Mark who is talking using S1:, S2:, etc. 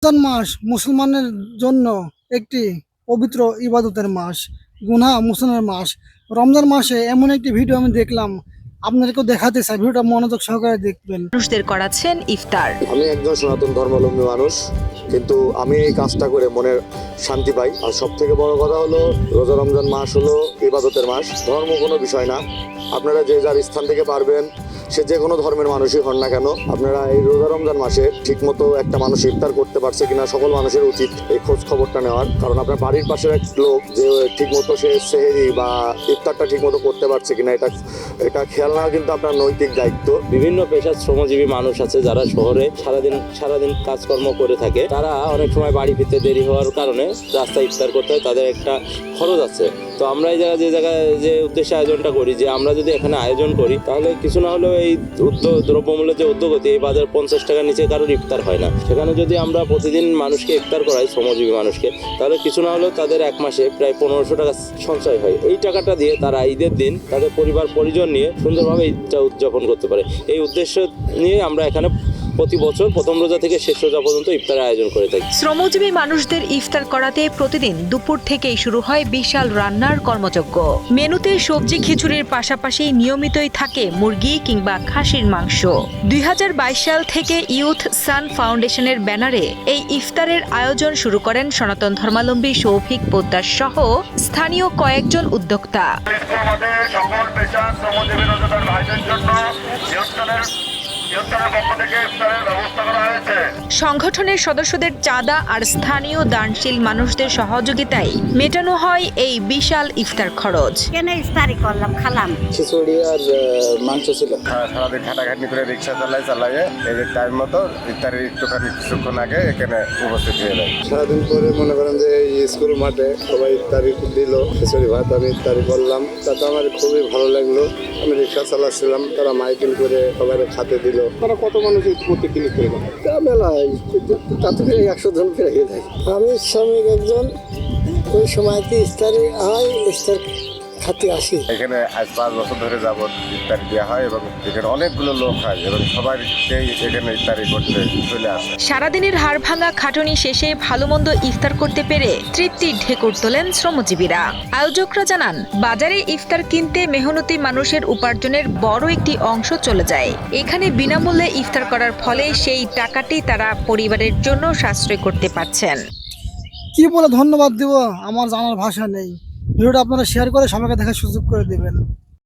S1: রমজান মাস মুসলমানের জন্য একটি পবিত্র ইবাদতের মাস, গুনাহ মোচনের মাস। রমজান মাসে এমন একটি ভিডিও আমি দেখলাম, আপনাদেরকেও দেখাতে চাই, ভিডিওটা মনোযোগ সহকারে দেখবেন।
S2: মানুষদের করাচ্ছেন ইফতার।
S3: আমি একজন সনাতন ধর্মাবলম্বী মানুষ, কিন্তু আমি এই কাজটা করে মনের শান্তি পাই। আর সব থেকে বড় কথা হলো, রোজা রমজান মাস হলো ইবাদতের মাস, ধর্ম কোনো বিষয় না। আপনারা যে যার স্থান থেকে পারবেন, সে যে কোনো ধর্মের মানুষই হন না কেন, আপনারা এই রোজা রমজান মাসে ঠিকমতো একটা মানুষ ইফতার করতে পারছে কিনা সকল মানুষের উচিত এই খোঁজ খবরটা নেওয়ার। কারণ আপনার বাড়ির পাশের এক লোক যে ঠিকমতো সে সেহরি বা ইফতারটা ঠিকমতো করতে পারছে কিনা, এটা খেয়াল নেওয়া কিন্তু আপনার নৈতিক দায়িত্ব।
S4: বিভিন্ন পেশার শ্রমজীবী মানুষ আছে যারা শহরে সারাদিন কাজকর্ম করে থাকে। তারা অনেক সময় বাড়ি ফিরতে দেরি হওয়ার কারণে রাস্তায় ইফতার করতে হয়, তাদের একটা খরচ আছে। তো আমরা এই জায়গায় যে উদ্দেশ্যে আয়োজনটা করি, যে আমরা যদি এখানে আয়োজন করি তাহলে কিছু না হলেও এই দ্রব্যমূল্যের যে উদ্যোগতি, এই বাজার 50 টাকার নিচে কারোর ইফতার হয় না। সেখানে যদি আমরা প্রতিদিন মানুষকে ইফতার করাই, শ্রমজীবী মানুষকে, তাহলে কিছু না হলেও তাদের এক মাসে প্রায় 1500 টাকা সঞ্চয় হয়। এই টাকাটা দিয়ে তারা ঈদের দিন তাদের পরিবার পরিজন নিয়ে সুন্দরভাবে ঈদটা উদযাপন করতে পারে। এই উদ্দেশ্য নিয়ে আমরা এখানে প্রতি বছর প্রথম রোজা থেকে শেষ রোজা পর্যন্ত ইফতারের আয়োজন করে থাকি।
S2: শ্রমজীবী মানুষদের ইফতার করাতে প্রতিদিন দুপুর থেকেই শুরু হয় বিশাল রান্নার কর্মযজ্ঞ। মেনুতে সবজি খিচুড়ির পাশাপাশি নিয়মিতই থাকে মুরগি কিংবা খাসির মাংস। 2022 সাল থেকে ইউথ সান ফাউন্ডেশনের ব্যানারে এই ইফতারের আয়োজন শুরু করেন সনাতন ধর্মাবলম্বী শৌভিক পোদ্দার সহ স্থানীয় কয়েকজন উদ্যোক্তা। সংগঠনের সদস্যদের চাঁদা আর স্থানীয় দানশীল মানুষদের সহযোগিতায় মেটানো হয় এই বিশাল ইফতার খরচ।
S5: কেন ইফতারি করলাম, খালাম
S3: খিচুড়ি আর মাংস ছিল।
S6: সারাদিন খাটাখাটনি করে রিক্সা চালাইয়ে এই যে টাইম মতো ইফতারের একটুখানি কিছুক্ষণ আগে এখানে উপস্থিত হয়ে যায়।
S3: সারাদিন পরে মনে করেন যে এই স্কুল মাঠে সবাই ইফতারি দিল, খিচুড়ি ভাত আমি ইফতারি করলাম, তাতে আমার খুবই ভালো লাগলো। আমি রিক্সা চালাচ্ছিলাম, তারা মাইকিং করে সবাই খাতে দিল। তারা কত মানুষ প্রত্যেকদিন করে মেলায় তাতে 100 জন ফিরে যায়। আমি শ্রমিক একজন, ওই সময়তে ইফতারি হয়, ইফতার খাতে আসি।
S6: এখানে আজ 5 বছর ধরে যাবত ইফতারি দেওয়া হয় এবং এখানে অনেকগুলো লোক হয় এবং সবাইকেই এখানে ইফতারি করতে চলে আসে।
S2: সারাদিনের হাড় ভাঙা খাটুনি শেষে ভালো মন্দ ইফতার করতে পেরে তৃপ্তির ঢেকুর তোলেন শ্রমজীবীরা। আয়োজকরা জানান, বাজারে ইফতার কিনতে মেহনতি মানুষের উপার্জনের বড় একটি অংশ চলে যায়। এখানে বিনামূল্যে ইফতার করার ফলে সেই টাকাটি তারা পরিবারের জন্য সাশ্রয় করতে পারছেন।
S1: কি বলে ধন্যবাদ দেব, আমার জানার ভাষা নেই। ভিডিওটা আপনারা শেয়ার করে সবাইকে দেখার সুযোগ করে দেবেন।